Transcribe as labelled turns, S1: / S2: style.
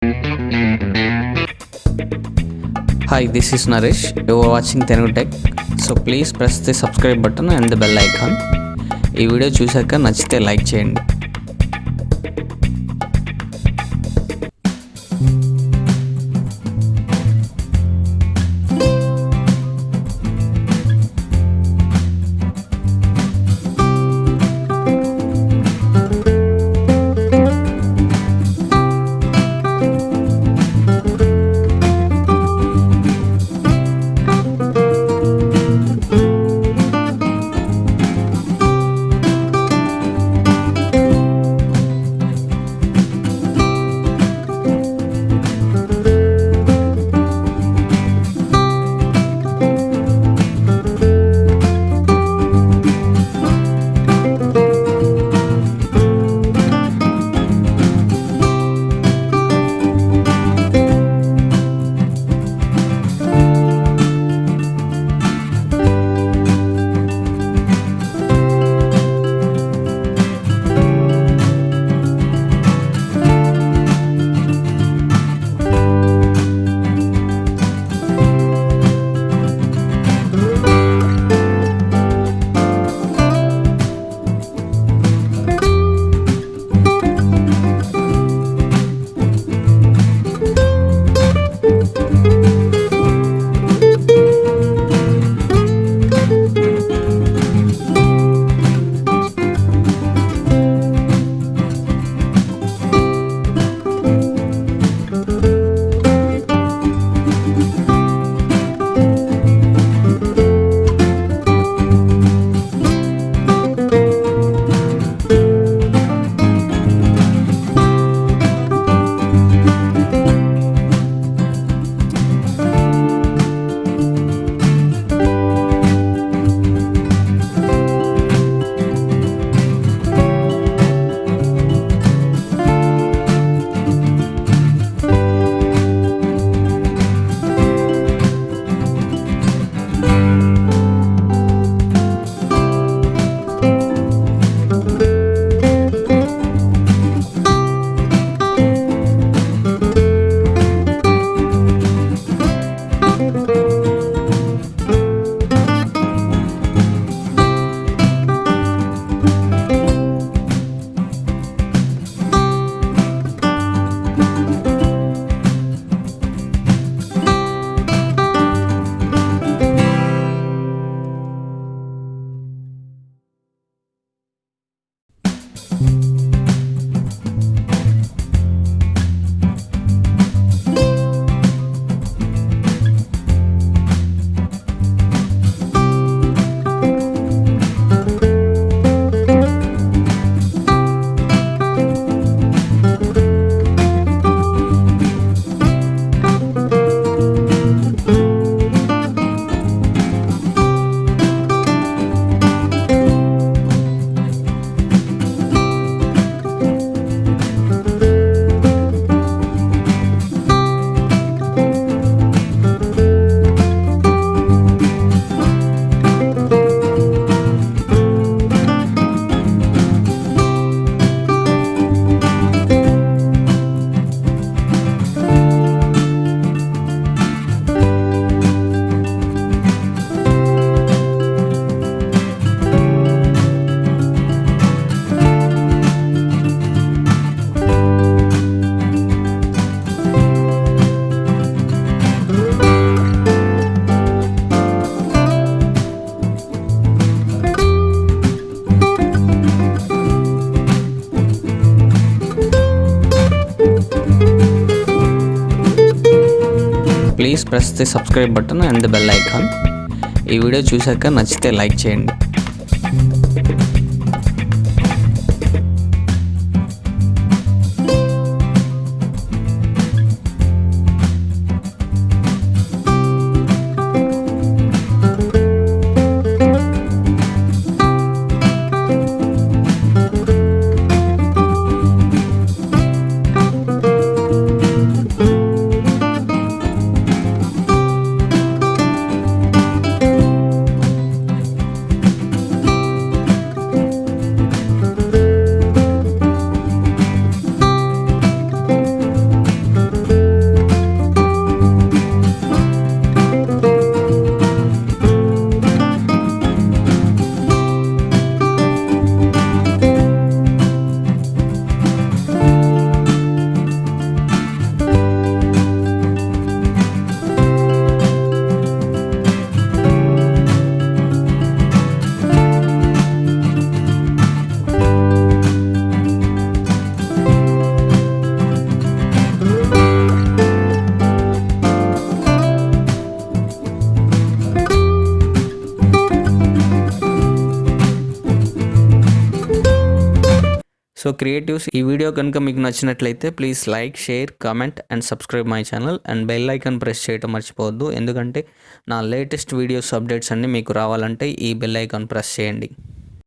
S1: Hi, this is Naresh. You are watching tenuguTech. So please press the subscribe button and the bell icon. ఈ video చూశాక నచ్చితే like చేయండి. Please press the subscribe button and the bell icon. ఈ video చూశాక నచ్చితే like చేయండి. So creatives, ఈ video కనుక మీకు నచ్చినట్లయితే please like, share, comment and subscribe my channel and bell icon press చేయడం మర్చిపోవద్దు. ఎందుకంటే నా లేటెస్ట్ వీడియోస్ అప్డేట్స్ అన్నీ మీకు రావాలంటే ఈ బెల్ ఐకాన్ ప్రెస్ చేయండి.